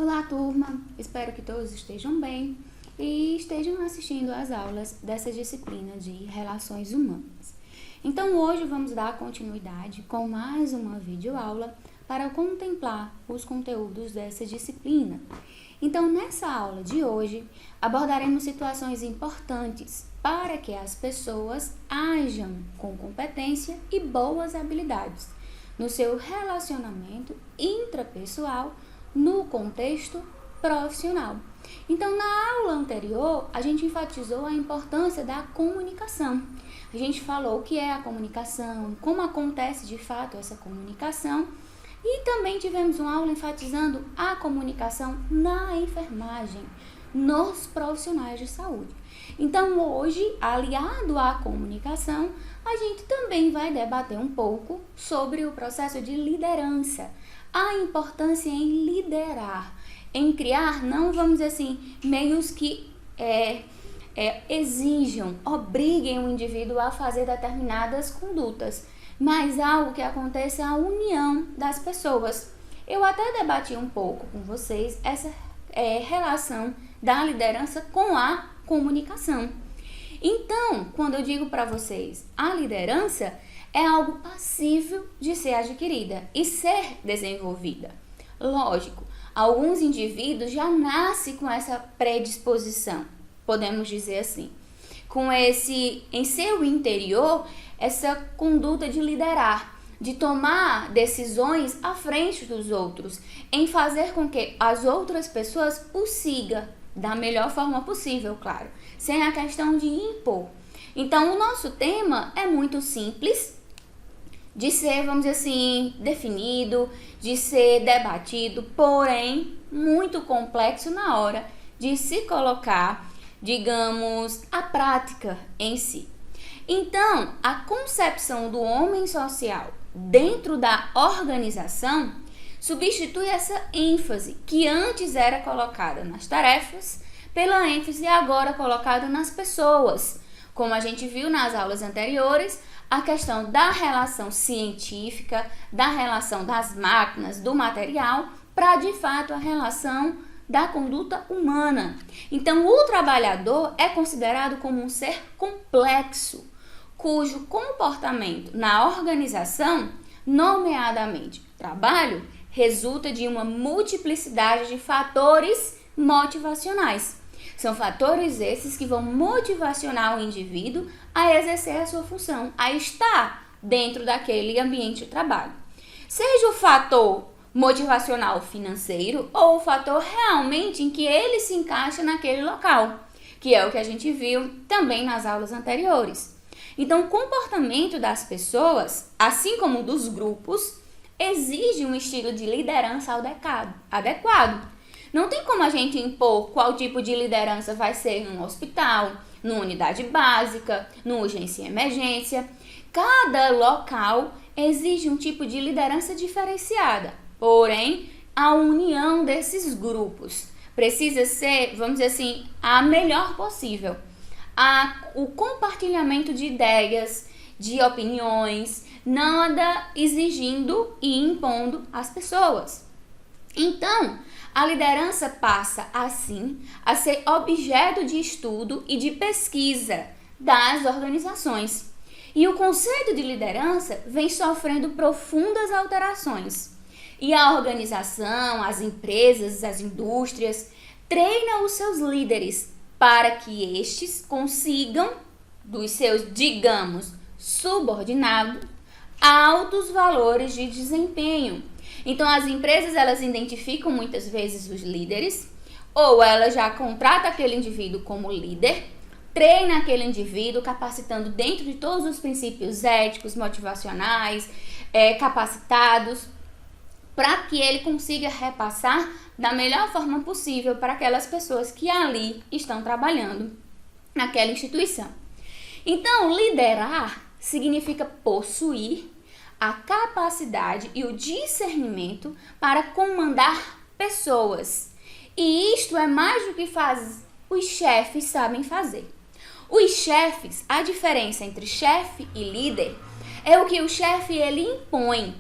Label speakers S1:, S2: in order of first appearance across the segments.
S1: Olá, turma! Espero que todos estejam bem e estejam assistindo às aulas dessa disciplina de Relações Humanas. Então, hoje vamos dar continuidade com mais uma videoaula para contemplar os conteúdos dessa disciplina. Então, nessa aula de hoje, abordaremos situações importantes para que as pessoas ajam com competência e boas habilidades no seu relacionamento intrapessoal no contexto profissional. Então, na aula anterior, a gente enfatizou a importância da comunicação. A gente falou o que é a comunicação, como acontece de fato essa comunicação, e também tivemos uma aula enfatizando a comunicação na enfermagem, nos profissionais de saúde. Então, hoje, aliado à comunicação, a gente também vai debater um pouco sobre o processo de liderança, a importância em liderar, em criar, não vamos dizer assim, meios que exijam, obriguem o indivíduo a fazer determinadas condutas, mas algo que aconteça a união das pessoas. Eu até debati um pouco com vocês essa relação da liderança com a comunicação. Então, quando eu digo para vocês, a liderança é algo passível de ser adquirida e ser desenvolvida. Lógico, alguns indivíduos já nascem com essa predisposição, podemos dizer assim, com esse em seu interior, essa conduta de liderar, de tomar decisões à frente dos outros, em fazer com que as outras pessoas o sigam da melhor forma possível, claro, sem a questão de impor. Então, o nosso tema é muito simples de ser, vamos dizer assim, definido, de ser debatido, porém, muito complexo na hora de se colocar, digamos, a prática em si. Então, a concepção do homem social dentro da organização substitui essa ênfase que antes era colocada nas tarefas, pela ênfase agora colocada nas pessoas. Como a gente viu nas aulas anteriores, a questão da relação científica, da relação das máquinas, do material, para de fato a relação da conduta humana. Então, o trabalhador é considerado como um ser complexo, cujo comportamento na organização, nomeadamente trabalho, resulta de uma multiplicidade de fatores motivacionais. São fatores esses que vão motivacionar o indivíduo a exercer a sua função, a estar dentro daquele ambiente de trabalho. Seja o fator motivacional financeiro ou o fator realmente em que ele se encaixa naquele local, que é o que a gente viu também nas aulas anteriores. Então, o comportamento das pessoas, assim como dos grupos, exige um estilo de liderança adequado. Não tem como a gente impor qual tipo de liderança vai ser num hospital, numa unidade básica, numa urgência e emergência. Cada local exige um tipo de liderança diferenciada, porém, a união desses grupos precisa ser, vamos dizer assim, a melhor possível. O compartilhamento de ideias, de opiniões, nada exigindo e impondo às pessoas. Então, a liderança passa, assim, a ser objeto de estudo e de pesquisa das organizações. E o conceito de liderança vem sofrendo profundas alterações. E a organização, as empresas, as indústrias, treinam os seus líderes para que estes consigam, dos seus, digamos, subordinados, altos valores de desempenho. Então, as empresas, elas identificam muitas vezes os líderes, ou ela já contrata aquele indivíduo como líder, treina aquele indivíduo, capacitando dentro de todos os princípios éticos, motivacionais, capacitados, para que ele consiga repassar da melhor forma possível para aquelas pessoas que ali estão trabalhando naquela instituição. Então, liderar significa possuir a capacidade e o discernimento para comandar pessoas. E isto é mais do que os chefes sabem fazer. Os chefes, a diferença entre chefe e líder é o que o chefe ele impõe.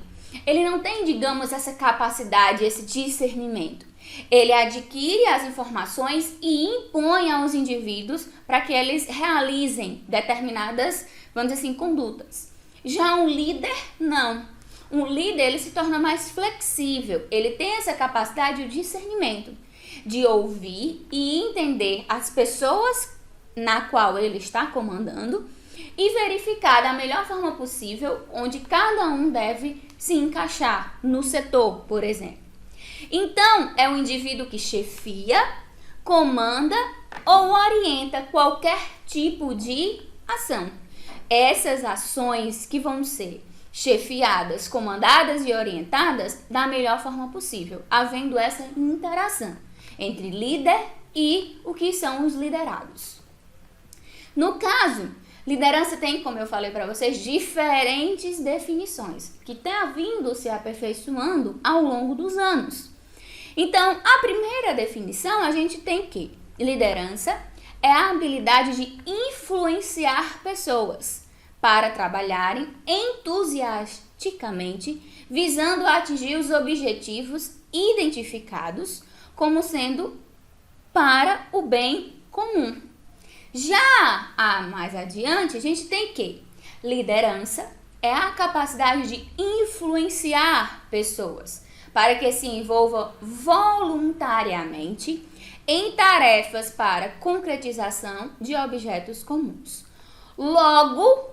S1: Ele não tem, digamos, essa capacidade, esse discernimento. Ele adquire as informações e impõe aos indivíduos para que eles realizem determinadas, vamos dizer assim, condutas. Já um líder, não. Um líder, ele se torna mais flexível, ele tem essa capacidade de discernimento, de ouvir e entender as pessoas na qual ele está comandando e verificar da melhor forma possível onde cada um deve se encaixar no setor, por exemplo. Então, é um indivíduo que chefia, comanda ou orienta qualquer tipo de ação. Essas ações que vão ser chefiadas, comandadas e orientadas da melhor forma possível, havendo essa interação entre líder e o que são os liderados. No caso, liderança tem, como eu falei para vocês, diferentes definições que têm vindo se aperfeiçoando ao longo dos anos. Então, a primeira definição a gente tem que liderança é a habilidade de influenciar pessoas para trabalharem entusiasticamente, visando atingir os objetivos identificados como sendo para o bem comum. Já mais adiante, a gente tem que liderança é a capacidade de influenciar pessoas para que se envolvam voluntariamente em tarefas para concretização de objetos comuns. Logo,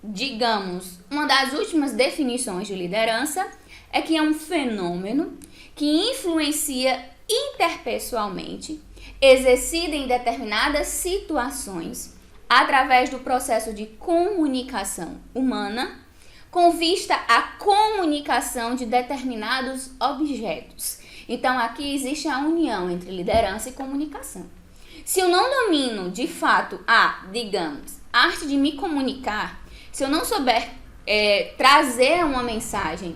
S1: digamos, uma das últimas definições de liderança é que é um fenômeno que influencia interpessoalmente, exercida em determinadas situações, através do processo de comunicação humana, com vista à comunicação de determinados objetos. Então, aqui existe a união entre liderança e comunicação. Se eu não domino, de fato, digamos, a arte de me comunicar, se eu não souber trazer uma mensagem,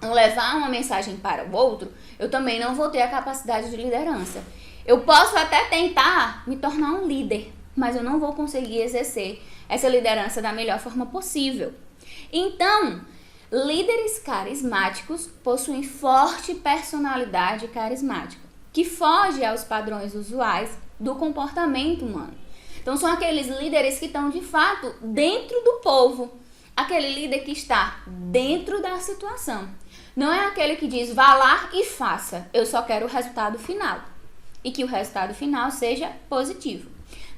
S1: levar uma mensagem para o outro, eu também não vou ter a capacidade de liderança. Eu posso até tentar me tornar um líder, mas eu não vou conseguir exercer essa liderança da melhor forma possível. Então, líderes carismáticos possuem forte personalidade carismática, que foge aos padrões usuais do comportamento humano. Então, são aqueles líderes que estão, de fato, dentro do povo. Aquele líder que está dentro da situação. Não é aquele que diz, vá lá e faça, eu só quero o resultado final. E que o resultado final seja positivo.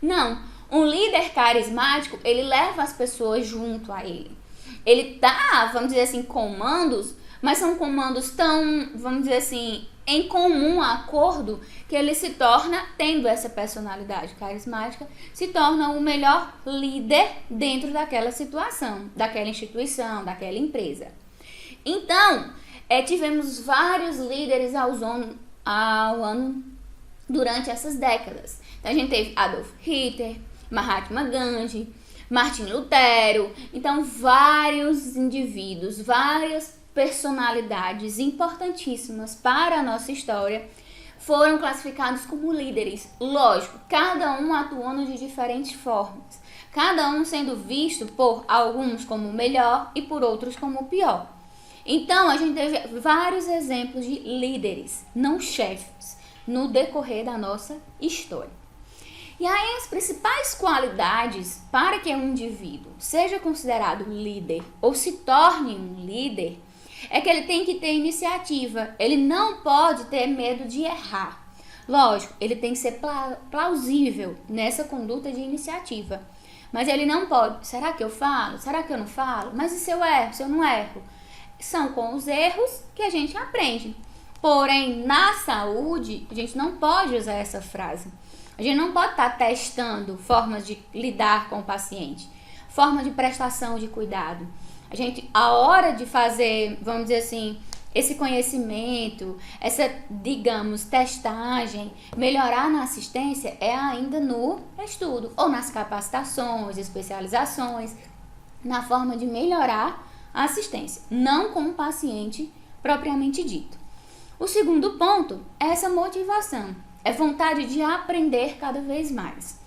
S1: Não, um líder carismático, ele leva as pessoas junto a ele. Ele dá, vamos dizer assim, comandos, mas são comandos tão, vamos dizer assim, em comum acordo, que ele se torna, tendo essa personalidade carismática, se torna o melhor líder dentro daquela situação, daquela instituição, daquela empresa. Então, tivemos vários líderes ao ano durante essas décadas. Então, a gente teve Adolf Hitler, Mahatma Gandhi, Martin Lutero, então vários indivíduos, várias personalidades importantíssimas para a nossa história foram classificados como líderes. Lógico, cada um atuando de diferentes formas, cada um sendo visto por alguns como o melhor e por outros como o pior. Então, a gente teve vários exemplos de líderes, não chefes, no decorrer da nossa história. E aí, as principais qualidades para que um indivíduo seja considerado líder ou se torne um líder é que ele tem que ter iniciativa, ele não pode ter medo de errar. Lógico, ele tem que ser plausível nessa conduta de iniciativa, mas ele não pode, será que eu falo? Será que eu não falo? Mas e se eu erro? Se eu não erro? São com os erros que a gente aprende. Porém, na saúde, a gente não pode usar essa frase. A gente não pode estar testando formas de lidar com o paciente, forma de prestação de cuidado. A hora de fazer, vamos dizer assim, esse conhecimento, essa, digamos, testagem, melhorar na assistência é ainda no estudo, ou nas capacitações, especializações, na forma de melhorar a assistência, não com o paciente propriamente dito. O segundo ponto é essa motivação. É vontade de aprender cada vez mais.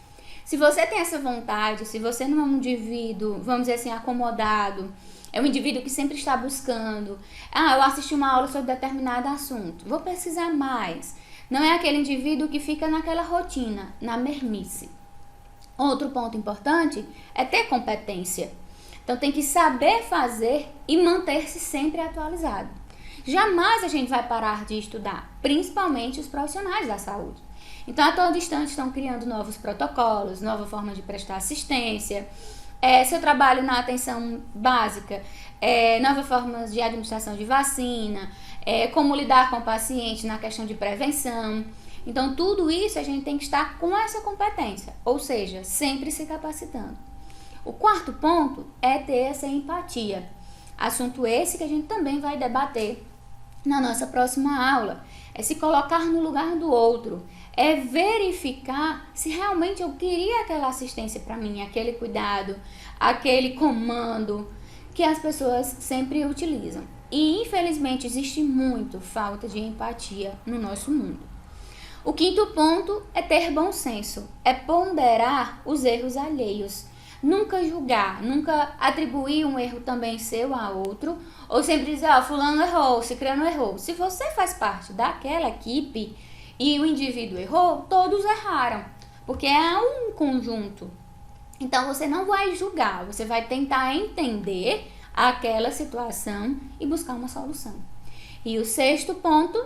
S1: Se você tem essa vontade, se você não é um indivíduo, vamos dizer assim, acomodado É um indivíduo que sempre está buscando. Eu assisti uma aula sobre determinado assunto, vou pesquisar mais. Não é aquele indivíduo que fica naquela rotina, na mermice. Outro ponto importante é ter competência. Então tem que saber fazer e manter-se sempre atualizado. Jamais a gente vai parar de estudar, principalmente os profissionais da saúde. Então a todo instante estão criando novos protocolos, nova forma de prestar assistência. Se eu trabalho na atenção básica, novas formas de administração de vacina, como lidar com o paciente na questão de prevenção. Então, tudo isso a gente tem que estar com essa competência, ou seja, sempre se capacitando. O quarto ponto é ter essa empatia. Assunto esse que a gente também vai debater na nossa próxima aula. É se colocar no lugar do outro, é verificar se realmente eu queria aquela assistência para mim, aquele cuidado, aquele comando que as pessoas sempre utilizam. E infelizmente existe muito falta de empatia no nosso mundo. O quinto ponto é ter bom senso, é ponderar os erros alheios. Nunca julgar, nunca atribuir um erro também seu a outro, ou sempre dizer, fulano errou, ciclano errou. Se você faz parte daquela equipe e o indivíduo errou, todos erraram, porque é um conjunto. Então você não vai julgar, você vai tentar entender aquela situação e buscar uma solução. E o sexto ponto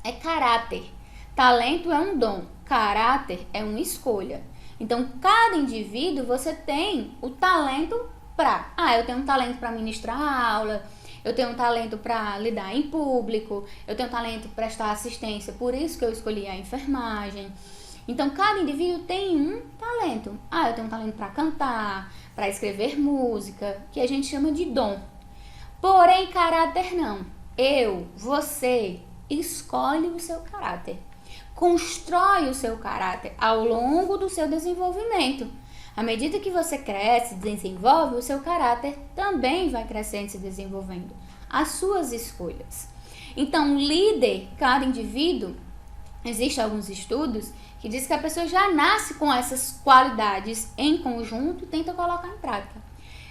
S1: é caráter. Talento é um dom, caráter é uma escolha. Então, cada indivíduo, você tem o talento para... eu tenho um talento para ministrar aula, eu tenho um talento para lidar em público, eu tenho um talento para prestar assistência, por isso que eu escolhi a enfermagem. Então, cada indivíduo tem um talento. Eu tenho um talento para cantar, para escrever música, que a gente chama de dom. Porém, caráter não. Você escolhe o seu caráter. Constrói o seu caráter ao longo do seu desenvolvimento. À medida que você cresce, desenvolve, o seu caráter também vai crescendo e se desenvolvendo. As suas escolhas. Então, líder, cada indivíduo, existem alguns estudos que dizem que a pessoa já nasce com essas qualidades em conjunto e tenta colocar em prática.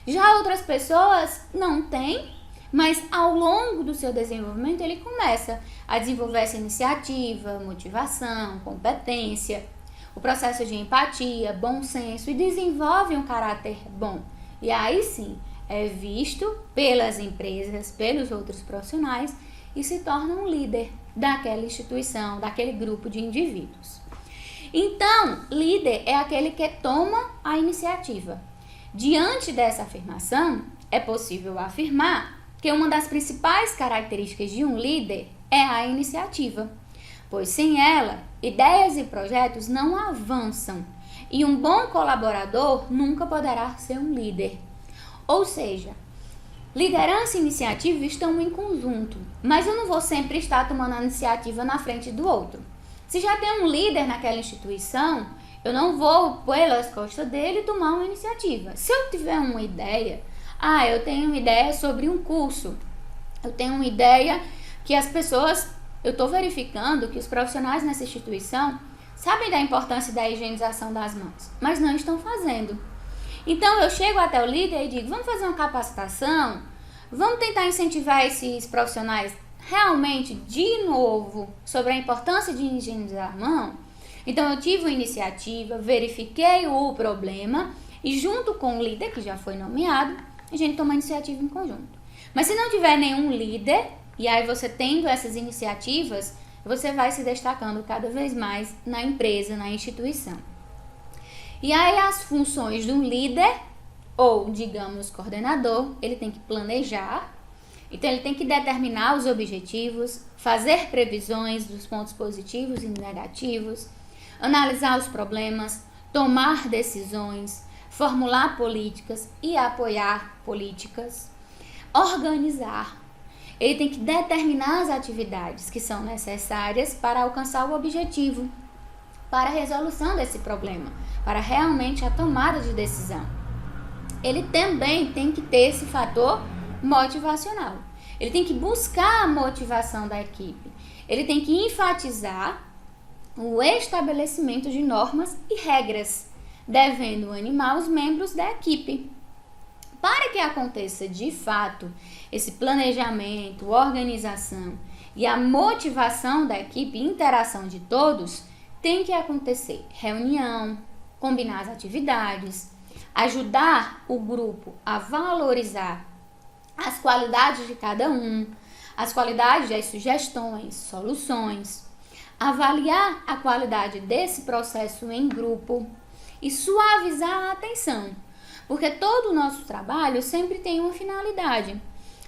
S1: Já outras pessoas não têm, mas ao longo do seu desenvolvimento ele começa a desenvolver essa iniciativa, motivação, competência, o processo de empatia, bom senso e desenvolve um caráter bom. E aí sim, é visto pelas empresas, pelos outros profissionais e se torna um líder daquela instituição, daquele grupo de indivíduos. Então, líder é aquele que toma a iniciativa. Diante dessa afirmação, é possível afirmar que uma das principais características de um líder é a iniciativa, pois sem ela, ideias e projetos não avançam e um bom colaborador nunca poderá ser um líder. Ou seja, liderança e iniciativa estão em conjunto, mas eu não vou sempre estar tomando a iniciativa na frente do outro. Se já tem um líder naquela instituição, eu não vou pelas costas dele tomar uma iniciativa. Se eu tiver uma ideia, eu tenho uma ideia sobre um curso, eu tenho uma ideia que as pessoas, eu estou verificando que os profissionais nessa instituição sabem da importância da higienização das mãos, mas não estão fazendo. Então eu chego até o líder e digo, vamos fazer uma capacitação, vamos tentar incentivar esses profissionais realmente de novo sobre a importância de higienizar a mão. Então eu tive uma iniciativa, verifiquei o problema e junto com o líder que já foi nomeado, a gente toma iniciativa em conjunto. Mas se não tiver nenhum líder, e aí você tendo essas iniciativas, você vai se destacando cada vez mais na empresa, na instituição. E aí as funções de um líder, ou digamos coordenador, ele tem que planejar, então ele tem que determinar os objetivos, fazer previsões dos pontos positivos e negativos, analisar os problemas, tomar decisões, formular políticas e apoiar políticas, organizar. Ele tem que determinar as atividades que são necessárias para alcançar o objetivo, para a resolução desse problema, para realmente a tomada de decisão. Ele também tem que ter esse fator motivacional. Ele tem que buscar a motivação da equipe. Ele tem que enfatizar o estabelecimento de normas e regras, devendo animar os membros da equipe. para que aconteça de fato esse planejamento, organização e a motivação da equipe, interação de todos, tem que acontecer reunião, combinar as atividades, ajudar o grupo a valorizar as qualidades de cada um, as qualidades das sugestões, soluções, avaliar a qualidade desse processo em grupo e suavizar a atenção, porque todo o nosso trabalho sempre tem uma finalidade.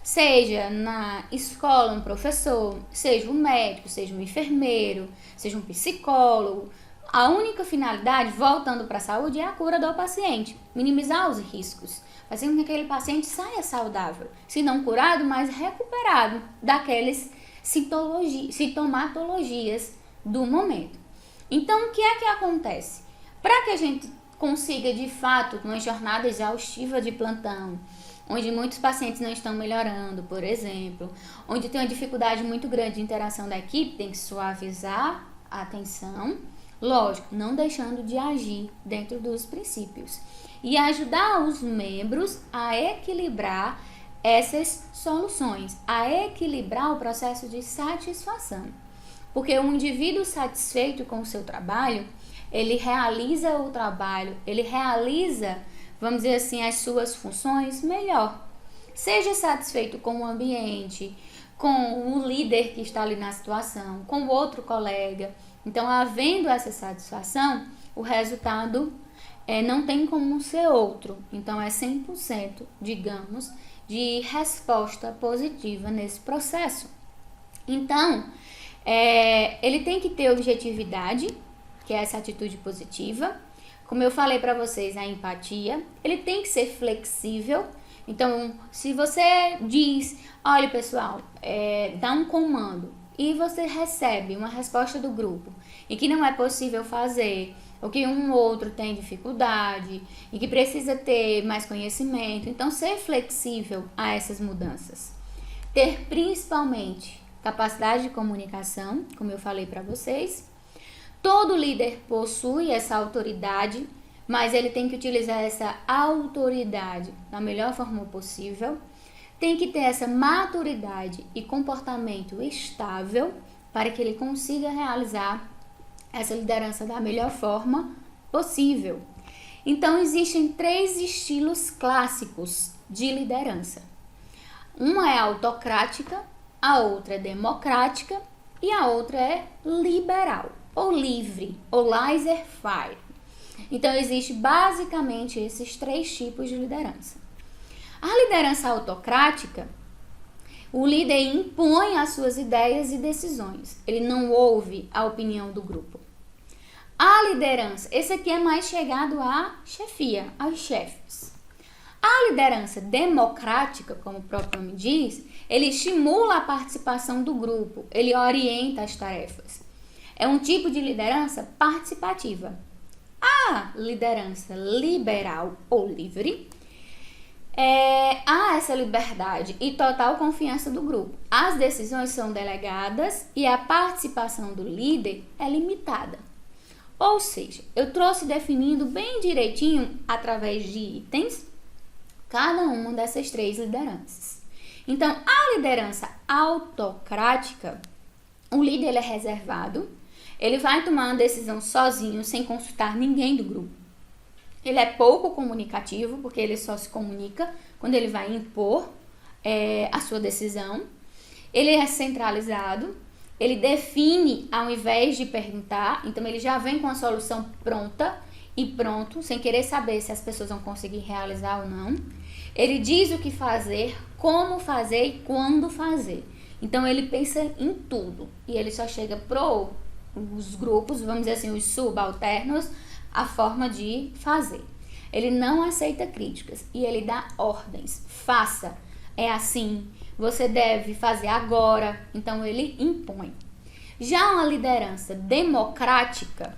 S1: Seja na escola um professor, seja um médico, seja um enfermeiro, seja um psicólogo, a única finalidade, voltando para a saúde, é a cura do paciente, minimizar os riscos, fazer com que aquele paciente saia saudável, se não curado, mas recuperado daquelas sintomatologias do momento. Então, o que é que acontece? Para que a gente consiga, de fato, uma jornada exaustiva de plantão, onde muitos pacientes não estão melhorando, por exemplo, onde tem uma dificuldade muito grande de interação da equipe, tem que suavizar a atenção, lógico, não deixando de agir dentro dos princípios, e ajudar os membros a equilibrar essas soluções, a equilibrar o processo de satisfação. Porque um indivíduo satisfeito com o seu trabalho, ele realiza o trabalho, ele realiza, vamos dizer assim, as suas funções melhor. Seja satisfeito com o ambiente, com o líder que está ali na situação, com o outro colega. Então, havendo essa satisfação, o resultado não tem como ser outro. Então, é 100%, digamos, de resposta positiva nesse processo. Então, ele tem que ter objetividade, que é essa atitude positiva. Como eu falei para vocês, a empatia. Ele tem que ser flexível. Então, se você diz, olha pessoal, dá um comando e você recebe uma resposta do grupo e que não é possível fazer, ou que um ou outro tem dificuldade e que precisa ter mais conhecimento, então ser flexível a essas mudanças. Ter principalmente capacidade de comunicação, como eu falei para vocês. Todo líder possui essa autoridade, mas ele tem que utilizar essa autoridade da melhor forma possível. Tem que ter essa maturidade e comportamento estável para que ele consiga realizar essa liderança da melhor forma possível. Então, existem 3 estilos clássicos de liderança. Uma é autocrática, a outra é democrática e a outra é liberal, ou livre, ou laissez-faire. Então, existe basicamente esses 3 tipos de liderança. A liderança autocrática, o líder impõe as suas ideias e decisões. Ele não ouve a opinião do grupo. A liderança, esse aqui é mais chegado à chefia, aos chefes. A liderança democrática, como o próprio nome diz, ele estimula a participação do grupo, ele orienta as tarefas. É um tipo de liderança participativa. A liderança liberal ou livre, há essa liberdade e total confiança do grupo. As decisões são delegadas e a participação do líder é limitada. Ou seja, eu trouxe definindo bem direitinho, através de itens, cada uma dessas 3 lideranças. Então, a liderança autocrática, o líder ele é reservado, ele vai tomar uma decisão sozinho, sem consultar ninguém do grupo. Ele é pouco comunicativo, porque ele só se comunica quando ele vai impor a sua decisão. Ele é centralizado, ele define ao invés de perguntar, então ele já vem com a solução pronta e pronto, sem querer saber se as pessoas vão conseguir realizar ou não. Ele diz o que fazer, como fazer e quando fazer. Então ele pensa em tudo e ele só chega os grupos, vamos dizer assim, os subalternos, a forma de fazer. Ele não aceita críticas e ele dá ordens. Faça, é assim, você deve fazer agora. Então ele impõe. Já uma liderança democrática,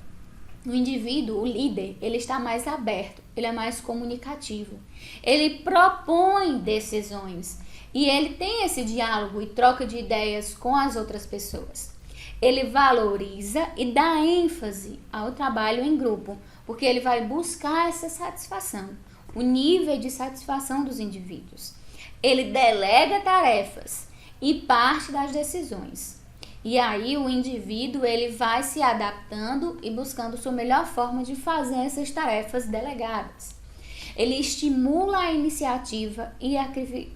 S1: o indivíduo, o líder, ele está mais aberto, ele é mais comunicativo. Ele propõe decisões e ele tem esse diálogo e troca de ideias com as outras pessoas. Ele valoriza e dá ênfase ao trabalho em grupo, porque ele vai buscar essa satisfação. o nível de satisfação dos indivíduos. Ele delega tarefas e parte das decisões. E aí o indivíduo ele vai se adaptando e buscando sua melhor forma de fazer essas tarefas delegadas. Ele estimula a iniciativa e a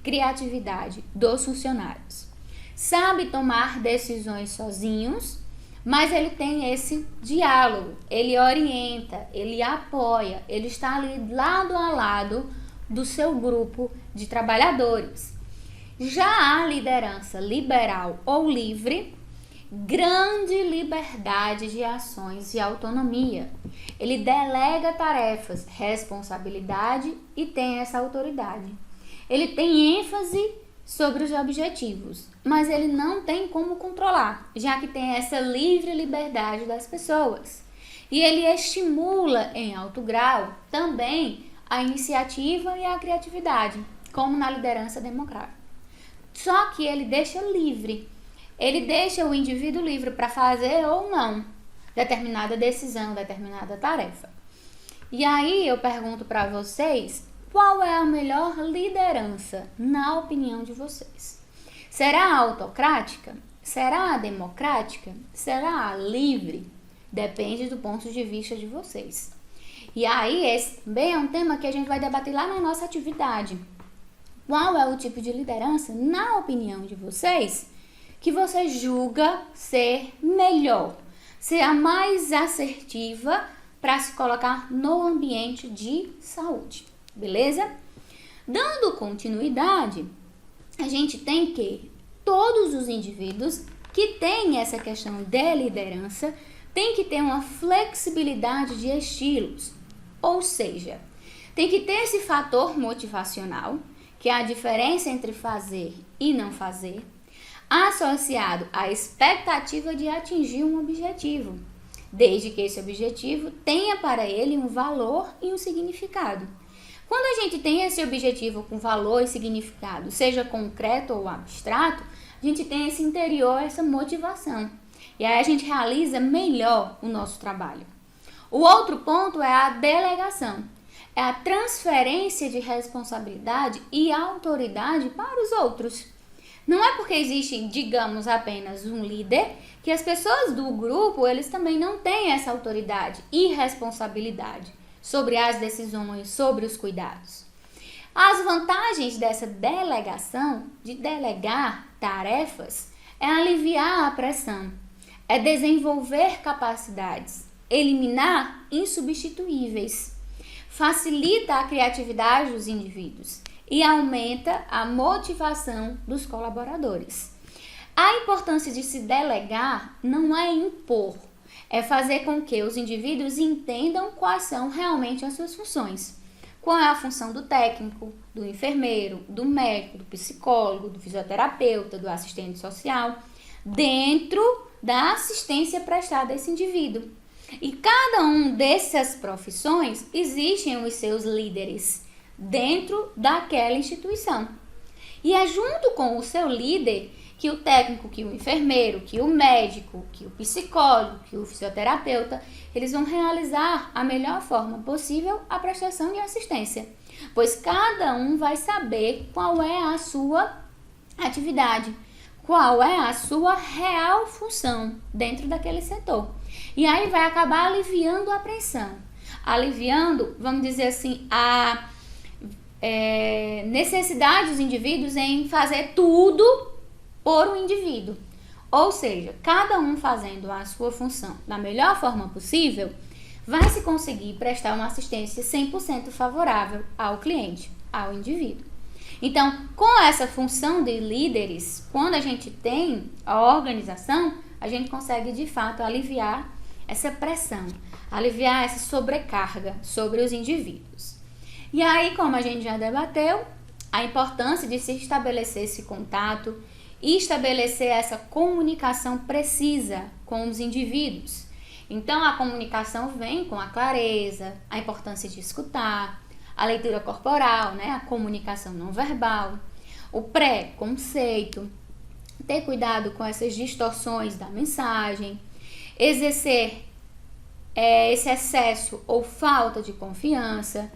S1: criatividade dos funcionários. Sabe tomar decisões sozinhos, mas ele tem esse diálogo, ele orienta, ele apoia, ele está ali lado a lado do seu grupo de trabalhadores. Já a liderança liberal ou livre, grande liberdade de ações e autonomia. Ele delega tarefas, responsabilidade e tem essa autoridade. Ele tem ênfase sobre os objetivos, mas ele não tem como controlar, já que tem essa livre liberdade das pessoas. E ele estimula em alto grau também a iniciativa e a criatividade, como na liderança democrática. Só que ele deixa livre. Ele deixa o indivíduo livre para fazer ou não determinada decisão, determinada tarefa. E aí eu pergunto para vocês, qual é a melhor liderança na opinião de vocês? Será autocrática? Será democrática? Será livre? Depende do ponto de vista de vocês. E aí esse também é um tema que a gente vai debater lá na nossa atividade. Qual é o tipo de liderança, na opinião de vocês, que você julga ser melhor, ser a mais assertiva para se colocar no ambiente de saúde, beleza? Dando continuidade, a gente tem que todos os indivíduos que têm essa questão de liderança têm que ter uma flexibilidade de estilos, ou seja, tem que ter esse fator motivacional, que é a diferença entre fazer e não fazer, associado à expectativa de atingir um objetivo, desde que esse objetivo tenha para ele um valor e um significado. Quando a gente tem esse objetivo com valor e significado, seja concreto ou abstrato, a gente tem esse interior, essa motivação. E aí a gente realiza melhor o nosso trabalho. O outro ponto é a delegação. É a transferência de responsabilidade e autoridade para os outros. Não é porque existe, digamos, apenas um líder, que as pessoas do grupo, eles também não têm essa autoridade e responsabilidade sobre as decisões, sobre os cuidados. As vantagens dessa delegação, de delegar tarefas, é aliviar a pressão, é desenvolver capacidades, eliminar insubstituíveis, facilita a criatividade dos indivíduos e aumenta a motivação dos colaboradores. A importância de se delegar não é impor, é fazer com que os indivíduos entendam quais são realmente as suas funções. Qual é a função do técnico, do enfermeiro, do médico, do psicólogo, do fisioterapeuta, do assistente social, dentro da assistência prestada a esse indivíduo. E cada um dessas profissões existem os seus líderes dentro daquela instituição. E é junto com o seu líder que o técnico, que o enfermeiro, que o médico, que o psicólogo, que o fisioterapeuta, eles vão realizar a melhor forma possível a prestação de assistência, pois cada um vai saber qual é a sua atividade, qual é a sua real função dentro daquele setor. E aí vai acabar aliviando a pressão, aliviando, vamos dizer assim, a necessidade dos indivíduos em fazer tudo por um indivíduo. Ou seja, cada um fazendo a sua função da melhor forma possível, vai se conseguir prestar uma assistência 100% favorável ao cliente, ao indivíduo. Então, com essa função de líderes, quando a gente tem a organização, a gente consegue de fato aliviar essa pressão, aliviar essa sobrecarga sobre os indivíduos. E aí, como a gente já debateu, a importância de se estabelecer esse contato e estabelecer essa comunicação precisa com os indivíduos. Então, a comunicação vem com a clareza, a importância de escutar, a leitura corporal, né, a comunicação não verbal, o pré-conceito, ter cuidado com essas distorções da mensagem, exercer esse excesso ou falta de confiança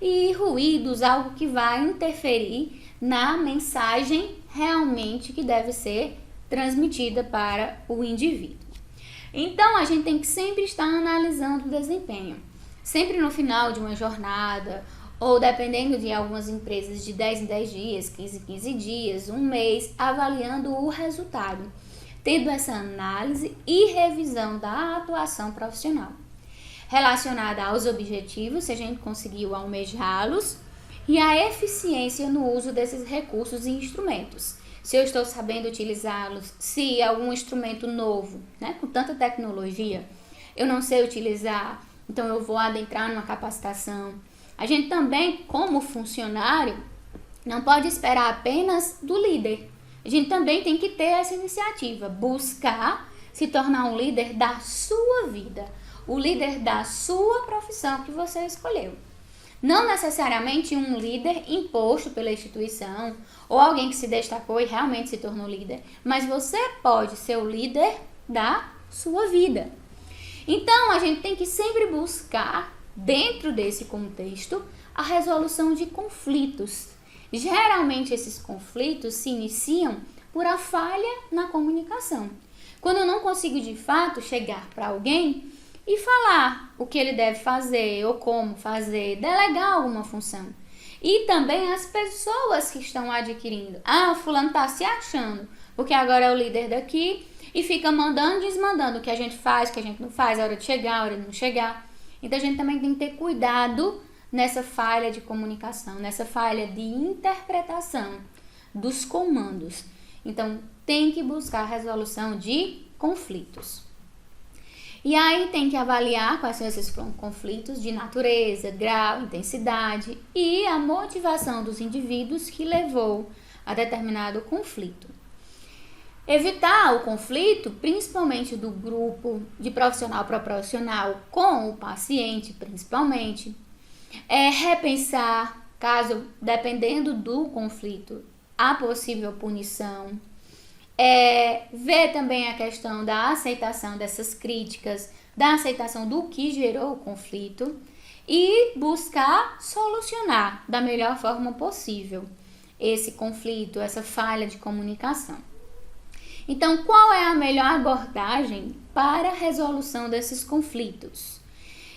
S1: e ruídos, algo que vai interferir na mensagem realmente que deve ser transmitida para o indivíduo. Então, a gente tem que sempre estar analisando o desempenho. Sempre no final de uma jornada, ou dependendo de algumas empresas, de 10 em 10 dias, 15 em 15 dias, um mês, avaliando o resultado, tendo essa análise e revisão da atuação profissional, relacionada aos objetivos, se a gente conseguiu almejá-los, e a eficiência no uso desses recursos e instrumentos. Se eu estou sabendo utilizá-los, se algum instrumento novo, né, com tanta tecnologia, eu não sei utilizar, então eu vou adentrar numa capacitação. A gente também, como funcionário, não pode esperar apenas do líder. A gente também tem que ter essa iniciativa, buscar se tornar um líder da sua vida, o líder da sua profissão que você escolheu. Não necessariamente um líder imposto pela instituição ou alguém que se destacou e realmente se tornou líder, mas você pode ser o líder da sua vida. Então, a gente tem que sempre buscar, dentro desse contexto, a resolução de conflitos. Geralmente, esses conflitos se iniciam por a falha na comunicação. Quando eu não consigo, de fato, chegar para alguém e falar o que ele deve fazer ou como fazer, delegar alguma função. E também as pessoas que estão adquirindo. Fulano está se achando, porque agora é o líder daqui e fica mandando e desmandando o que a gente faz, o que a gente não faz, a hora de chegar, a hora de não chegar. Então a gente também tem que ter cuidado nessa falha de comunicação, nessa falha de interpretação dos comandos. Então tem que buscar a resolução de conflitos. E aí tem que avaliar quais são esses conflitos de natureza, grau, intensidade e a motivação dos indivíduos que levou a determinado conflito. Evitar o conflito, principalmente do grupo de profissional para profissional com o paciente, principalmente, repensar, caso, dependendo do conflito, a possível punição, ver também a questão da aceitação dessas críticas, da aceitação do que gerou o conflito e buscar solucionar da melhor forma possível esse conflito, essa falha de comunicação. Então, qual é a melhor abordagem para a resolução desses conflitos?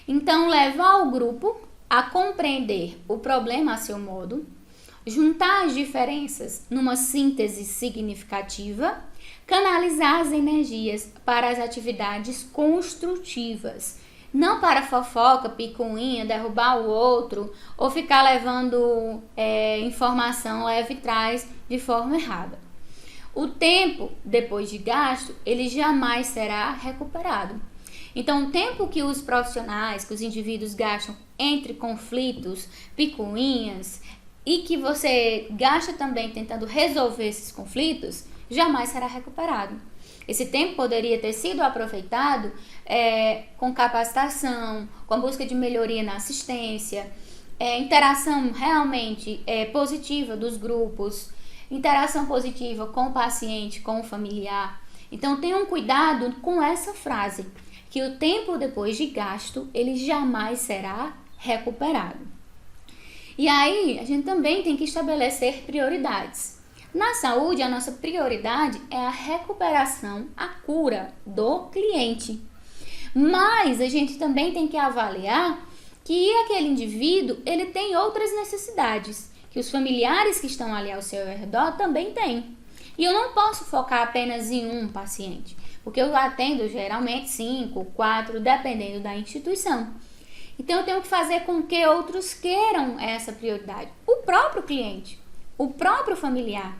S1: Então, levar o grupo a compreender o problema a seu modo, juntar as diferenças numa síntese significativa, canalizar as energias para as atividades construtivas, não para fofoca, picuinha, derrubar o outro ou ficar levando informação leve trás de forma errada. O tempo depois de gasto, ele jamais será recuperado. Então, o tempo que os profissionais, que os indivíduos gastam entre conflitos, picuinhas, e que você gasta também tentando resolver esses conflitos, jamais será recuperado. Esse tempo poderia ter sido aproveitado com capacitação, com a busca de melhoria na assistência, interação realmente positiva dos grupos, interação positiva com o paciente, com o familiar. Então, tenham cuidado com essa frase, que o tempo depois de gasto, ele jamais será recuperado. E aí, a gente também tem que estabelecer prioridades. Na saúde, a nossa prioridade é a recuperação, a cura do cliente. Mas a gente também tem que avaliar que aquele indivíduo, ele tem outras necessidades, que os familiares que estão ali ao seu redor também têm. E eu não posso focar apenas em um paciente, porque eu atendo geralmente 5, 4, dependendo da instituição. Então eu tenho que fazer com que outros queiram essa prioridade. O próprio cliente, o próprio familiar.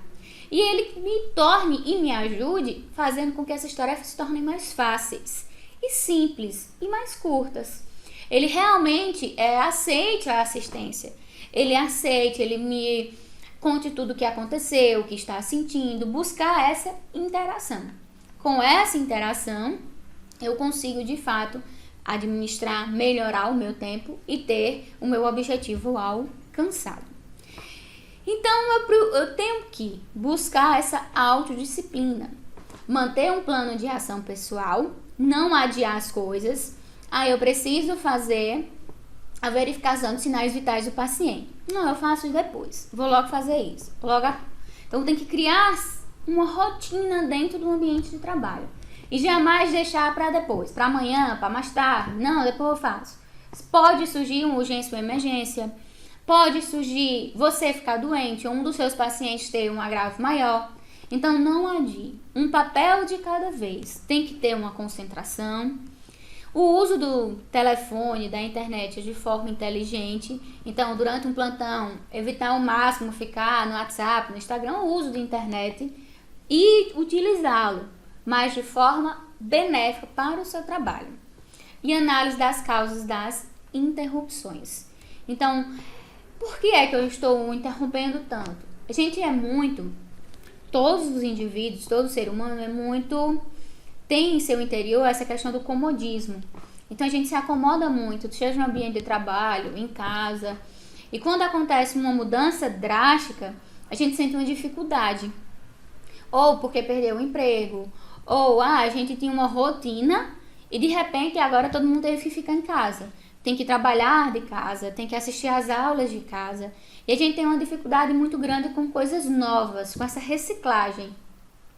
S1: E ele me torne e me ajude fazendo com que essas tarefas se tornem mais fáceis e simples e mais curtas. Ele realmente aceite a assistência. Ele aceite, ele me conte tudo o que aconteceu, o que está sentindo, buscar essa interação. Com essa interação, eu consigo, de fato, administrar, melhorar o meu tempo e ter o meu objetivo alcançado. Então, eu tenho que buscar essa autodisciplina, manter um plano de ação pessoal, não adiar as coisas. Eu preciso fazer a verificação de sinais vitais do paciente. Não, eu faço depois, vou logo fazer isso. Então tem que criar uma rotina dentro do ambiente de trabalho. E jamais deixar para depois, para amanhã, para mais tarde. Não, depois eu faço. Pode surgir uma urgência ou emergência. Pode surgir você ficar doente ou um dos seus pacientes ter um agravo maior. Então não adie. Um papel de cada vez. Tem que ter uma concentração. O uso do telefone, da internet de forma inteligente. Então, durante um plantão, evitar ao máximo ficar no WhatsApp, no Instagram, o uso da internet e utilizá-lo, mas de forma benéfica para o seu trabalho. E análise das causas das interrupções. Então, por que é que eu estou interrompendo tanto? A gente todos os indivíduos, todo ser humano tem em seu interior essa questão do comodismo. Então a gente se acomoda muito, seja no ambiente de trabalho, em casa. E quando acontece uma mudança drástica, a gente sente uma dificuldade. Ou porque perdeu o emprego, ou a gente tinha uma rotina e de repente agora todo mundo teve que ficar em casa. Tem que trabalhar de casa, tem que assistir às aulas de casa. E a gente tem uma dificuldade muito grande com coisas novas, com essa reciclagem.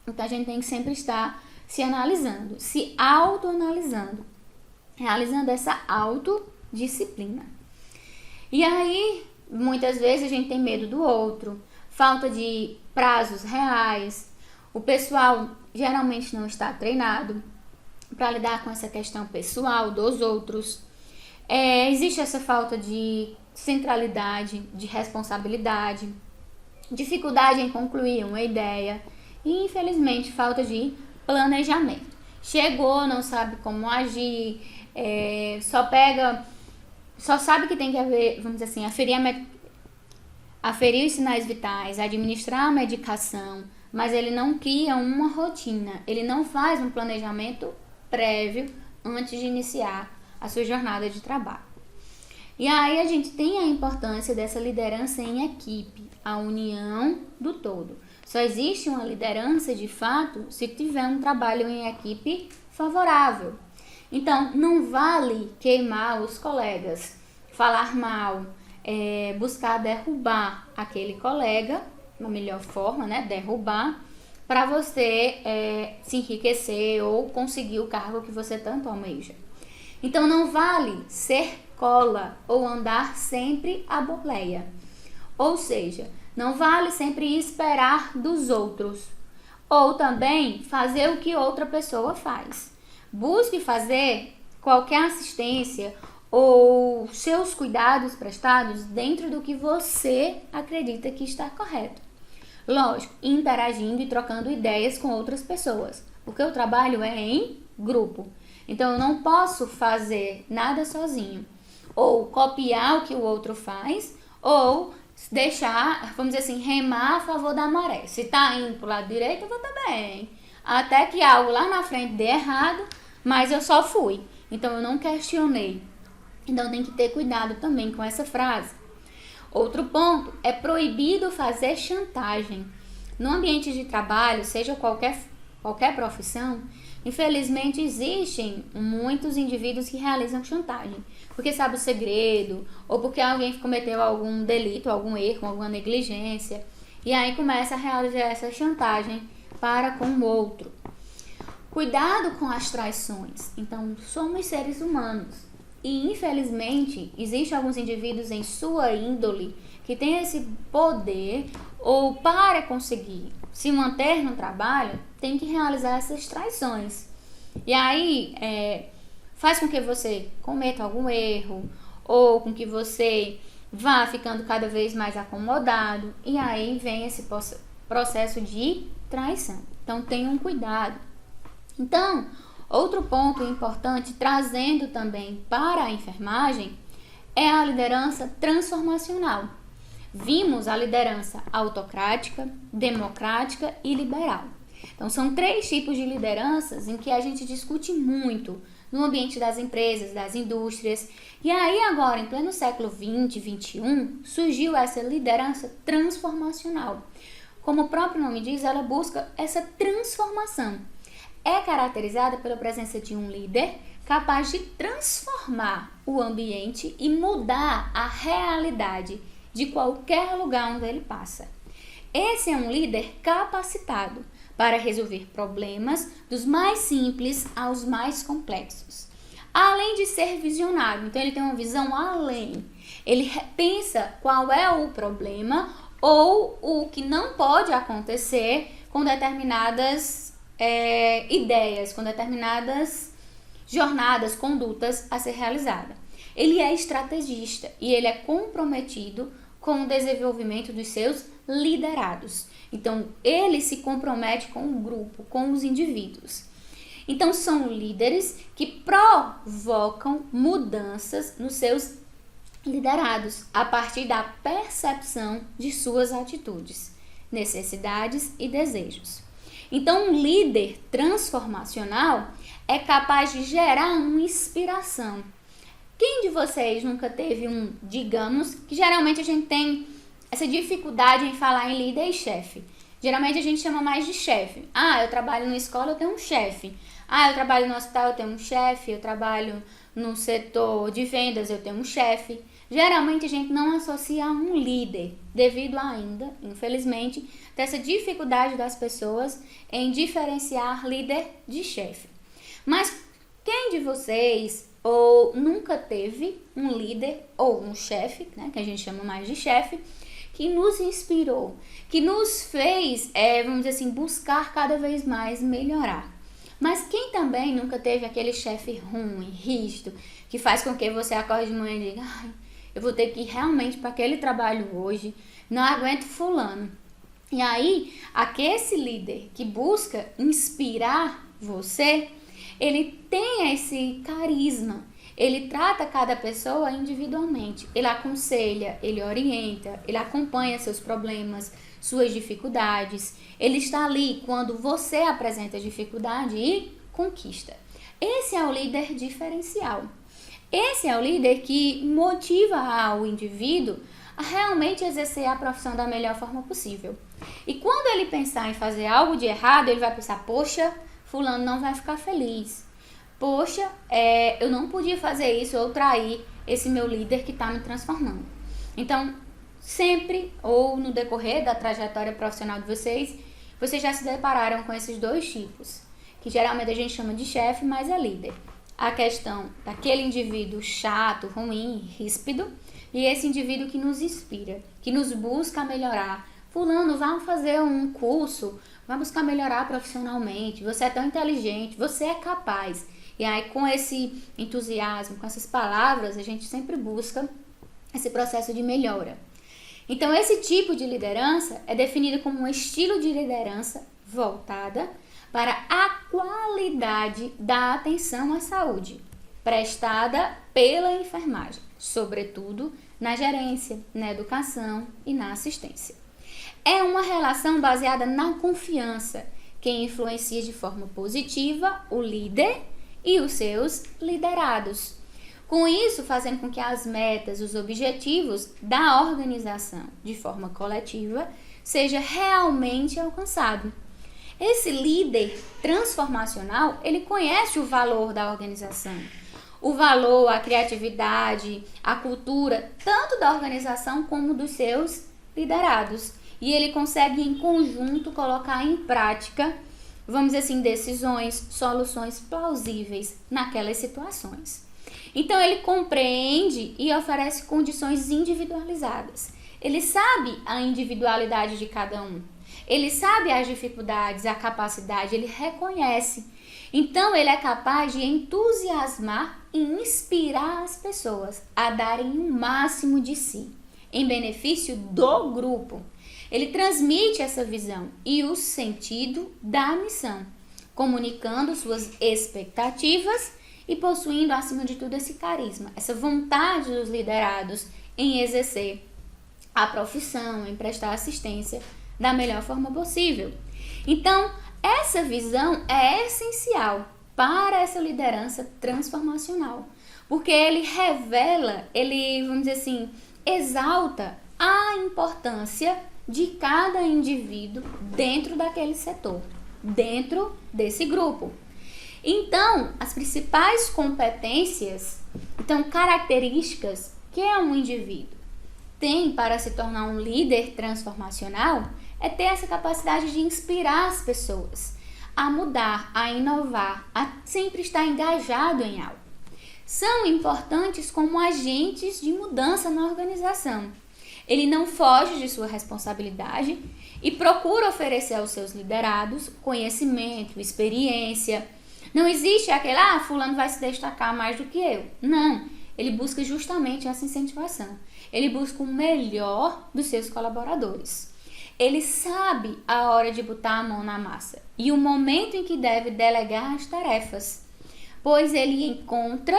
S1: Então a gente tem que sempre estar se analisando, se autoanalisando, realizando essa autodisciplina. E aí, muitas vezes a gente tem medo do outro, falta de prazos reais, o pessoal geralmente não está treinado para lidar com essa questão pessoal dos outros. Existe essa falta de centralidade, de responsabilidade, dificuldade em concluir uma ideia e, infelizmente, falta de planejamento. Chegou, não sabe como agir, só sabe que tem que haver, vamos dizer assim, aferir os sinais vitais, administrar a medicação, mas ele não cria uma rotina, ele não faz um planejamento prévio antes de iniciar a sua jornada de trabalho. E aí a gente tem a importância dessa liderança em equipe, a união do todo. Só existe uma liderança de fato se tiver um trabalho em equipe favorável. Então, não vale queimar os colegas, falar mal, buscar derrubar aquele colega, na melhor forma, né? Derrubar, para você se enriquecer ou conseguir o cargo que você tanto almeja. Então, não vale ser cola ou andar sempre à boleia. Ou seja, não vale sempre esperar dos outros. Ou também fazer o que outra pessoa faz. Busque fazer qualquer assistência ou seus cuidados prestados dentro do que você acredita que está correto. Lógico, interagindo e trocando ideias com outras pessoas, porque o trabalho é em grupo. Então, eu não posso fazer nada sozinho. Ou copiar o que o outro faz, ou deixar, vamos dizer assim, remar a favor da maré. Se tá indo pro lado direito, eu vou também. Até que algo lá na frente dê errado, mas eu só fui. Então, eu não questionei. Então, tem que ter cuidado também com essa frase. Outro ponto, é proibido fazer chantagem. No ambiente de trabalho, seja qualquer profissão, infelizmente existem muitos indivíduos que realizam chantagem. Porque sabe o segredo, ou porque alguém cometeu algum delito, algum erro, alguma negligência. E aí começa a realizar essa chantagem para com o outro. Cuidado com as traições. Então, somos seres humanos. E, infelizmente, existem alguns indivíduos em sua índole que têm esse poder ou para conseguir se manter no trabalho, tem que realizar essas traições. E aí, faz com que você cometa algum erro ou com que você vá ficando cada vez mais acomodado. E aí vem esse processo de traição. Então, tenham cuidado. Então, outro ponto importante, trazendo também para a enfermagem, é a liderança transformacional. Vimos a liderança autocrática, democrática e liberal. Então, são 3 tipos de lideranças em que a gente discute muito no ambiente das empresas, das indústrias. E aí, agora, em pleno século 20, 21, surgiu essa liderança transformacional. Como o próprio nome diz, ela busca essa transformação. é caracterizada pela presença de um líder capaz de transformar o ambiente e mudar a realidade de qualquer lugar onde ele passa. Esse é um líder capacitado para resolver problemas dos mais simples aos mais complexos. Além de ser visionário, então ele tem uma visão além. Ele pensa qual é o problema ou o que não pode acontecer com determinadas ideias, com determinadas jornadas, condutas a ser realizada. Ele é estrategista e ele é comprometido com o desenvolvimento dos seus liderados. Então, ele se compromete com o grupo, com os indivíduos. Então, são líderes que provocam mudanças nos seus liderados a partir da percepção de suas atitudes, necessidades e desejos. Então, um líder transformacional é capaz de gerar uma inspiração. Quem de vocês nunca teve digamos, que geralmente a gente tem essa dificuldade em falar em líder e chefe. Geralmente a gente chama mais de chefe. Eu trabalho na escola, eu tenho um chefe. Eu trabalho no hospital, eu tenho um chefe. Eu trabalho no setor de vendas, eu tenho um chefe. Geralmente a gente não associa a um líder, devido ainda, infelizmente, dessa dificuldade das pessoas em diferenciar líder de chefe. Mas quem de vocês ou nunca teve um líder ou um chefe, né, que a gente chama mais de chefe, que nos inspirou, que nos fez, vamos dizer assim, buscar cada vez mais melhorar? Mas quem também nunca teve aquele chefe ruim, rígido, que faz com que você acorde de manhã e diga: eu vou ter que ir realmente para aquele trabalho hoje, não aguento fulano. E aí, esse líder que busca inspirar você, ele tem esse carisma, ele trata cada pessoa individualmente, ele aconselha, ele orienta, ele acompanha seus problemas, suas dificuldades, ele está ali quando você apresenta dificuldade e conquista. Esse é o líder diferencial. Esse é o líder que motiva o indivíduo a realmente exercer a profissão da melhor forma possível. E quando ele pensar em fazer algo de errado, ele vai pensar: poxa, fulano não vai ficar feliz. Poxa, eu não podia fazer isso ou trair esse meu líder que está me transformando. Então, sempre ou no decorrer da trajetória profissional de vocês já se depararam com esses dois tipos, que geralmente a gente chama de chefe, mas é líder. A questão daquele indivíduo chato, ruim, ríspido, e esse indivíduo que nos inspira, que nos busca melhorar. Fulano, vamos fazer um curso, vai buscar melhorar profissionalmente, você é tão inteligente, você é capaz. E aí, com esse entusiasmo, com essas palavras, a gente sempre busca esse processo de melhora. Então, esse tipo de liderança é definido como um estilo de liderança voltada para a qualidade da atenção à saúde, prestada pela enfermagem, sobretudo na gerência, na educação e na assistência. É uma relação baseada na confiança, que influencia de forma positiva o líder e os seus liderados. Com isso, fazendo com que as metas, os objetivos da organização, de forma coletiva, seja realmente alcançado. Esse líder transformacional, ele conhece o valor da organização, o valor, a criatividade, a cultura, tanto da organização como dos seus liderados. E ele consegue, em conjunto, colocar em prática, vamos dizer assim, decisões, soluções plausíveis naquelas situações. Então, ele compreende e oferece condições individualizadas. Ele sabe a individualidade de cada um. Ele sabe as dificuldades, a capacidade, ele reconhece. Então, ele é capaz de entusiasmar e inspirar as pessoas a darem o máximo de si, em benefício do grupo. Ele transmite essa visão e o sentido da missão, comunicando suas expectativas e possuindo, acima de tudo, esse carisma, essa vontade dos liderados em exercer a profissão, em prestar assistência da melhor forma possível. Então, essa visão é essencial para essa liderança transformacional, porque ele revela, ele, vamos dizer assim, exalta a importância de cada indivíduo dentro daquele setor. dentro desse grupo. Então, as principais competências, características que um indivíduo tem para se tornar um líder transformacional é ter essa capacidade de inspirar as pessoas a mudar, a inovar, a sempre estar engajado em algo. São importantes como agentes de mudança na organização. Ele não foge de sua responsabilidade e procura oferecer aos seus liderados conhecimento, experiência. Não existe aquele, fulano vai se destacar mais do que eu. Não, ele busca justamente essa incentivação. Ele busca o melhor dos seus colaboradores. Ele sabe a hora de botar a mão na massa e o momento em que deve delegar as tarefas, pois ele encontra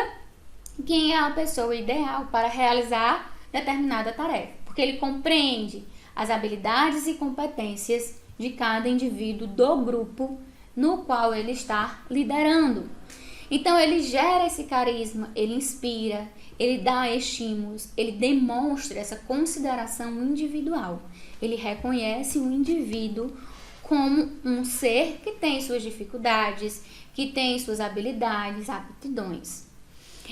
S1: quem é a pessoa ideal para realizar determinada tarefa, porque ele compreende as habilidades e competências de cada indivíduo do grupo no qual ele está liderando. Então ele gera esse carisma, ele inspira, ele dá estímulos, ele demonstra essa consideração individual. Ele reconhece o indivíduo como um ser que tem suas dificuldades, que tem suas habilidades, aptidões.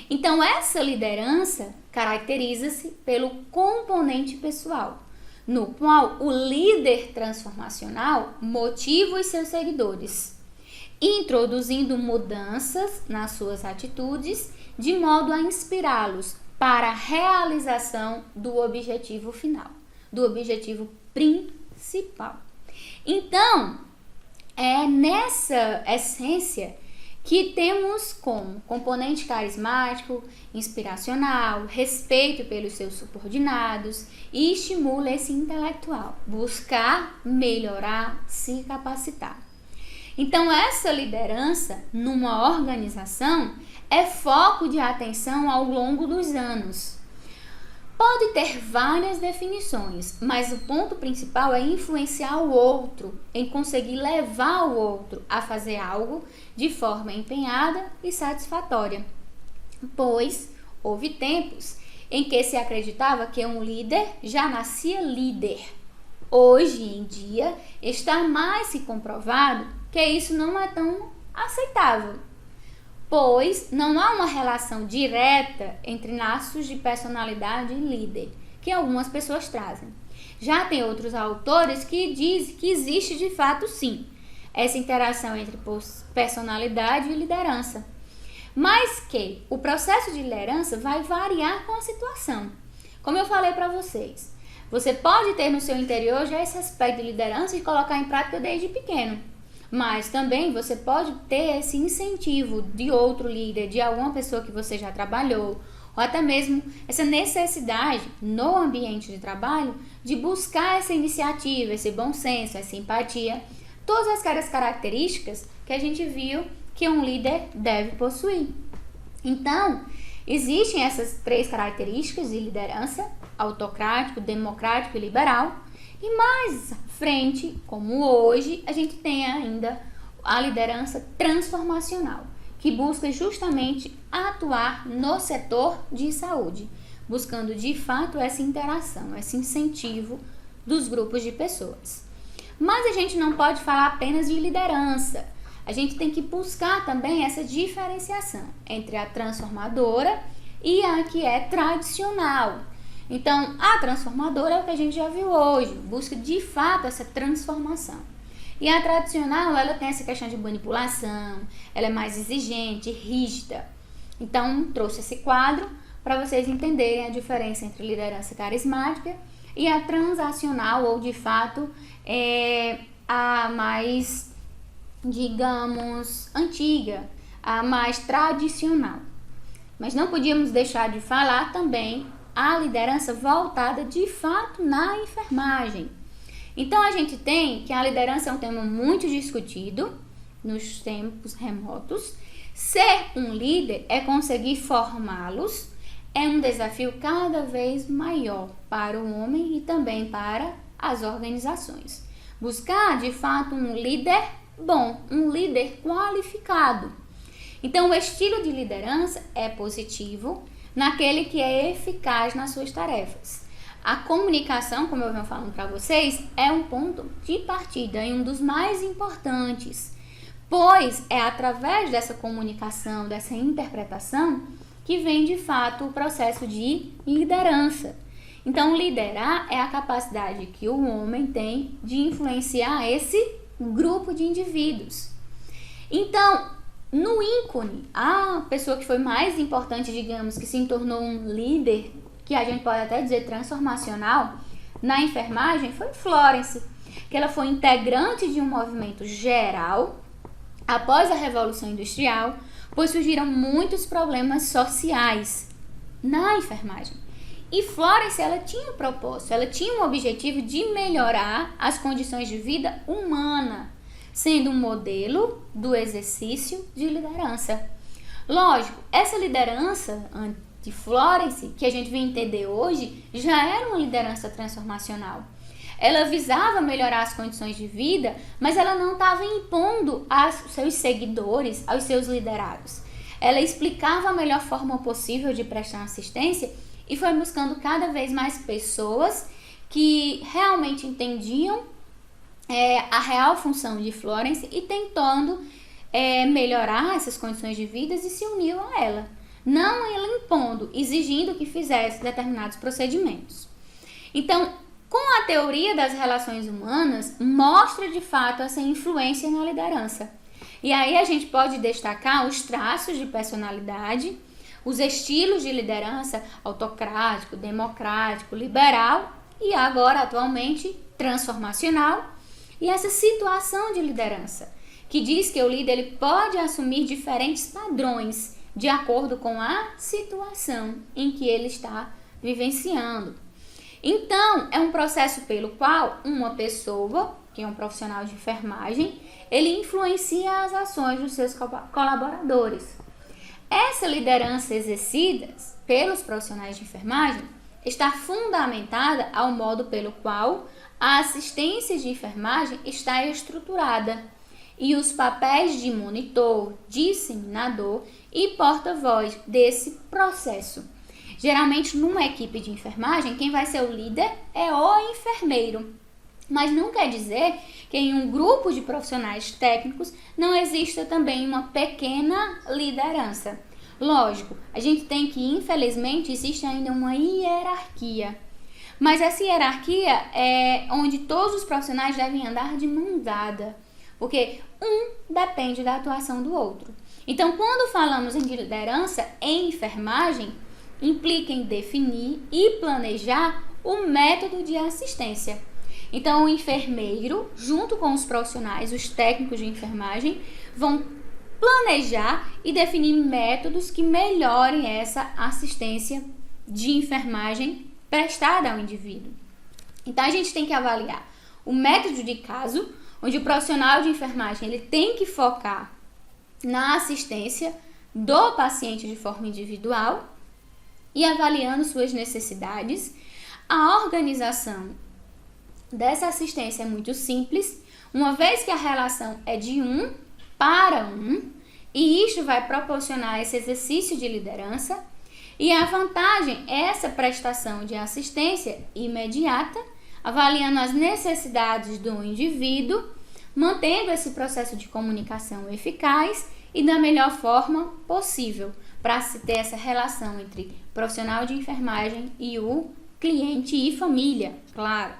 S1: Então essa liderança caracteriza-se pelo componente pessoal, no qual o líder transformacional motiva os seus seguidores, introduzindo mudanças nas suas atitudes de modo a inspirá-los para a realização do objetivo final, do objetivo principal. Então, é nessa essência que temos como componente carismático, inspiracional, respeito pelos seus subordinados e estimula esse intelectual, buscar melhorar, se capacitar. Então, essa liderança numa organização é foco de atenção ao longo dos anos. Pode ter várias definições, mas o ponto principal é influenciar o outro, em conseguir levar o outro a fazer algo de forma empenhada e satisfatória. Pois houve tempos em que se acreditava que um líder já nascia líder. Hoje em dia está mais se comprovado que isso não é tão aceitável, pois não há uma relação direta entre laços de personalidade e líder, que algumas pessoas trazem. Já tem outros autores que dizem que existe de fato sim essa interação entre personalidade e liderança, mas que o processo de liderança vai variar com a situação. Como eu falei para vocês, você pode ter no seu interior já esse aspecto de liderança e colocar em prática desde pequeno. Mas também você pode ter esse incentivo de outro líder, de alguma pessoa que você já trabalhou, ou até mesmo essa necessidade no ambiente de trabalho de buscar essa iniciativa, esse bom senso, essa empatia, todas as características que a gente viu que um líder deve possuir. Então, existem essas 3 características de liderança: autocrático, democrático e liberal. E mais à frente, como hoje, a gente tem ainda a liderança transformacional, que busca justamente atuar no setor de saúde, buscando de fato essa interação, esse incentivo dos grupos de pessoas. Mas a gente não pode falar apenas de liderança, a gente tem que buscar também essa diferenciação entre a transformadora e a que é tradicional. Então, a transformadora é o que a gente já viu hoje, busca de fato essa transformação. E a tradicional, ela tem essa questão de manipulação, ela é mais exigente, rígida. Então, trouxe esse quadro para vocês entenderem a diferença entre liderança carismática e a transacional, ou de fato, a mais, digamos, antiga, a mais tradicional. Mas não podíamos deixar de falar também a liderança voltada de fato na enfermagem. Então a gente tem que a liderança é um tema muito discutido nos tempos remotos. Ser um líder é conseguir formá-los, é um desafio cada vez maior para o homem e também para as organizações. Buscar de fato um líder bom, um líder qualificado. Então o estilo de liderança é positivo naquele que é eficaz nas suas tarefas. A comunicação, como eu venho falando para vocês, é um ponto de partida e um dos mais importantes, pois é através dessa comunicação, dessa interpretação, que vem de fato o processo de liderança. Então, liderar é a capacidade que o homem tem de influenciar esse grupo de indivíduos. Então, no ícone, a pessoa que foi mais importante, digamos, que se tornou um líder, que a gente pode até dizer transformacional, na enfermagem, foi Florence, que ela foi integrante de um movimento geral após a Revolução Industrial, pois surgiram muitos problemas sociais na enfermagem. E Florence, ela tinha um propósito, ela tinha um objetivo de melhorar as condições de vida humana, sendo um modelo do exercício de liderança. Lógico, essa liderança de Florence, que a gente vem entender hoje, já era uma liderança transformacional. Ela visava melhorar as condições de vida, mas ela não estava impondo aos seus seguidores, aos seus liderados. Ela explicava a melhor forma possível de prestar assistência e foi buscando cada vez mais pessoas que realmente entendiam a real função de Florence e tentando melhorar essas condições de vida e se uniam a ela. Não ela impondo, exigindo que fizesse determinados procedimentos. Então, com a teoria das relações humanas, mostra de fato essa influência na liderança. E aí a gente pode destacar os traços de personalidade, os estilos de liderança autocrático, democrático, liberal e agora atualmente transformacional, e essa situação de liderança, que diz que o líder ele pode assumir diferentes padrões de acordo com a situação em que ele está vivenciando. Então, é um processo pelo qual uma pessoa, que é um profissional de enfermagem, ele influencia as ações dos seus colaboradores. Essa liderança exercida pelos profissionais de enfermagem está fundamentada ao modo pelo qual a assistência de enfermagem está estruturada e os papéis de monitor, disseminador e porta-voz desse processo. Geralmente, numa equipe de enfermagem, quem vai ser o líder é o enfermeiro. Mas não quer dizer que em um grupo de profissionais técnicos não exista também uma pequena liderança. Lógico, a gente tem que, infelizmente, existe ainda uma hierarquia. Mas essa hierarquia é onde todos os profissionais devem andar de mão dada, porque um depende da atuação do outro. Então, quando falamos em liderança em enfermagem, implica em definir e planejar o método de assistência. Então, o enfermeiro, junto com os profissionais, os técnicos de enfermagem, vão planejar e definir métodos que melhorem essa assistência de enfermagem prestada ao indivíduo. Então, a gente tem que avaliar o método de caso, onde o profissional de enfermagem ele tem que focar na assistência do paciente de forma individual e avaliando suas necessidades. A organização dessa assistência é muito simples, uma vez que a relação é de um para um, e isto vai proporcionar esse exercício de liderança. E a vantagem é essa prestação de assistência imediata, avaliando as necessidades do indivíduo, mantendo esse processo de comunicação eficaz e da melhor forma possível, para se ter essa relação entre profissional de enfermagem e o cliente e família, claro.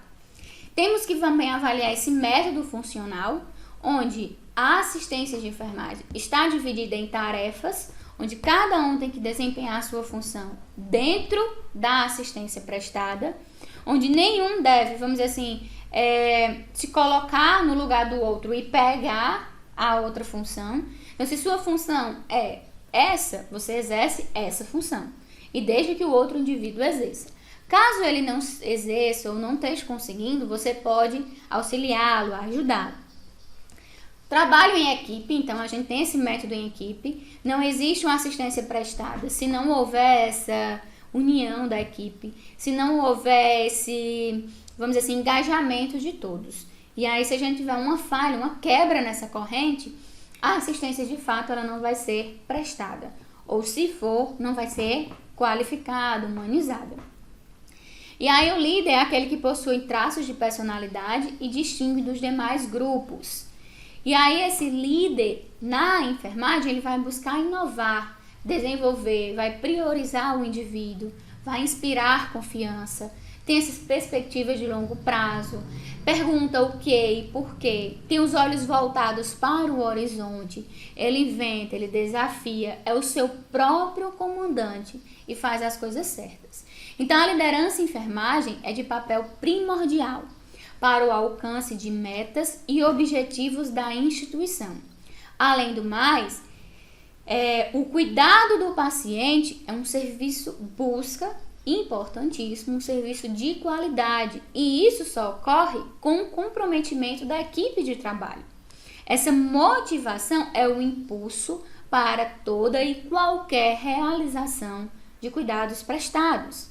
S1: Temos que também avaliar esse método funcional, onde a assistência de enfermagem está dividida em tarefas, onde cada um tem que desempenhar a sua função dentro da assistência prestada, onde nenhum deve, vamos dizer assim, se colocar no lugar do outro e pegar a outra função. Então, se sua função é essa, você exerce essa função, e desde que o outro indivíduo exerça. Caso ele não exerça ou não esteja conseguindo, você pode auxiliá-lo, ajudá-lo. Trabalho em equipe, então a gente tem esse método em equipe, não existe uma assistência prestada se não houver essa união da equipe, se não houver esse, vamos dizer assim, engajamento de todos. E aí, se a gente tiver uma falha, uma quebra nessa corrente, a assistência de fato ela não vai ser prestada, ou se for, não vai ser qualificada, humanizada. E aí o líder é aquele que possui traços de personalidade e distingue dos demais grupos. E aí esse líder na enfermagem, ele vai buscar inovar, desenvolver, vai priorizar o indivíduo, vai inspirar confiança, tem essas perspectivas de longo prazo, pergunta o que e por quê, tem os olhos voltados para o horizonte, ele inventa, ele desafia, é o seu próprio comandante e faz as coisas certas. Então a liderança em enfermagem é de papel primordial para o alcance de metas e objetivos da instituição. Além do mais, o cuidado do paciente é um serviço importantíssimo, um serviço de qualidade, e isso só ocorre com o comprometimento da equipe de trabalho. Essa motivação é o impulso para toda e qualquer realização de cuidados prestados.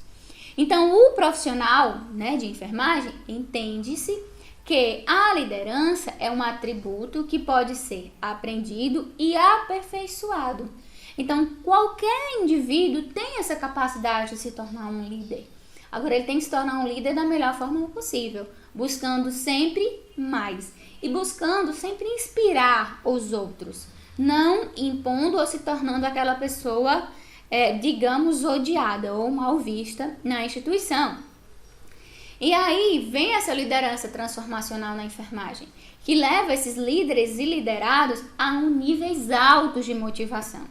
S1: Então, o profissional, de enfermagem, entende-se que a liderança é um atributo que pode ser aprendido e aperfeiçoado. Então, qualquer indivíduo tem essa capacidade de se tornar um líder. Agora, ele tem que se tornar um líder da melhor forma possível, buscando sempre mais e buscando sempre inspirar os outros, não impondo ou se tornando aquela pessoa, digamos, odiada ou mal vista na instituição. E aí vem essa liderança transformacional na enfermagem, que leva esses líderes e liderados a níveis altos de motivação,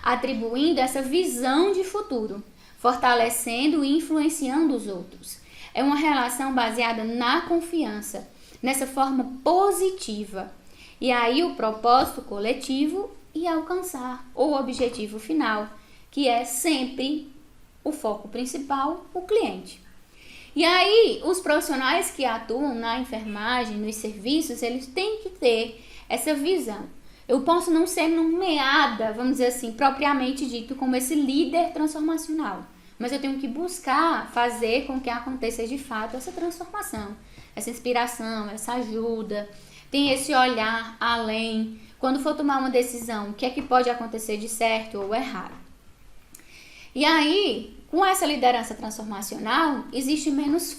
S1: atribuindo essa visão de futuro, fortalecendo e influenciando os outros. É uma relação baseada na confiança, nessa forma positiva. E aí o propósito coletivo e alcançar o objetivo final, que é sempre o foco principal, o cliente. E aí, os profissionais que atuam na enfermagem, nos serviços, eles têm que ter essa visão. Eu posso não ser nomeada, vamos dizer assim, propriamente dito, como esse líder transformacional, mas eu tenho que buscar fazer com que aconteça de fato essa transformação, essa inspiração, essa ajuda, tem esse olhar além. Quando for tomar uma decisão, o que é que pode acontecer de certo ou errado? E aí, com essa liderança transformacional, existe menos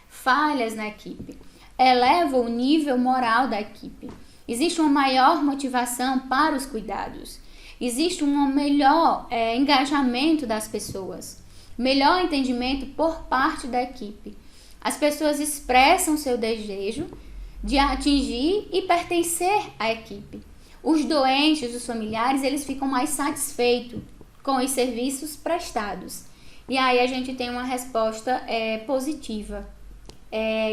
S1: falhas na equipe. Eleva o nível moral da equipe. Existe uma maior motivação para os cuidados. Existe um melhor engajamento das pessoas. Melhor entendimento por parte da equipe. As pessoas expressam seu desejo de atingir e pertencer à equipe. Os doentes, os familiares, eles ficam mais satisfeitos com os serviços prestados. E aí a gente tem uma resposta positiva,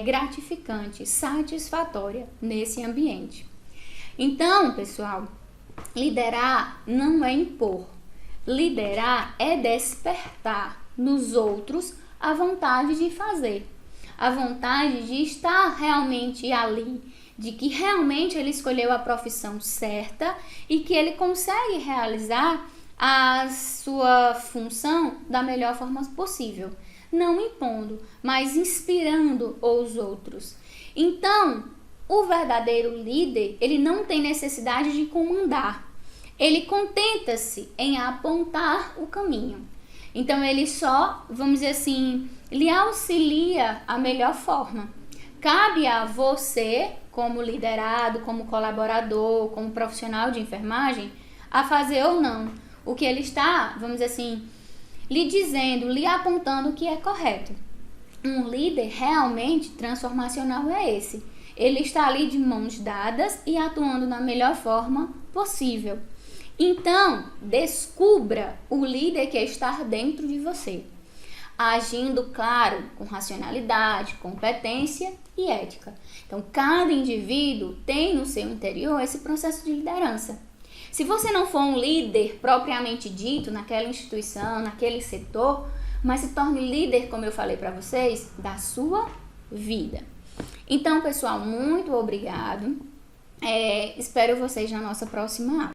S1: gratificante, satisfatória nesse ambiente. Então, pessoal, liderar não é impor. Liderar é despertar nos outros a vontade de fazer, a vontade de estar realmente ali, de que realmente ele escolheu a profissão certa e que ele consegue realizar a sua função da melhor forma possível, não impondo, mas inspirando os outros. Então, o verdadeiro líder, ele não tem necessidade de comandar, ele contenta-se em apontar o caminho. Então, ele só, vamos dizer assim, lhe auxilia a melhor forma. Cabe a você, como liderado, como colaborador, como profissional de enfermagem, a fazer ou não o que ele está, vamos dizer assim, lhe dizendo, lhe apontando o que é correto. Um líder realmente transformacional é esse. Ele está ali de mãos dadas e atuando da melhor forma possível. Então, descubra o líder que está dentro de você, agindo, claro, com racionalidade, competência e ética. Então, cada indivíduo tem no seu interior esse processo de liderança. Se você não for um líder propriamente dito naquela instituição, naquele setor, mas se torne líder, como eu falei para vocês, da sua vida. Então, pessoal, muito obrigado. Espero vocês na nossa próxima aula.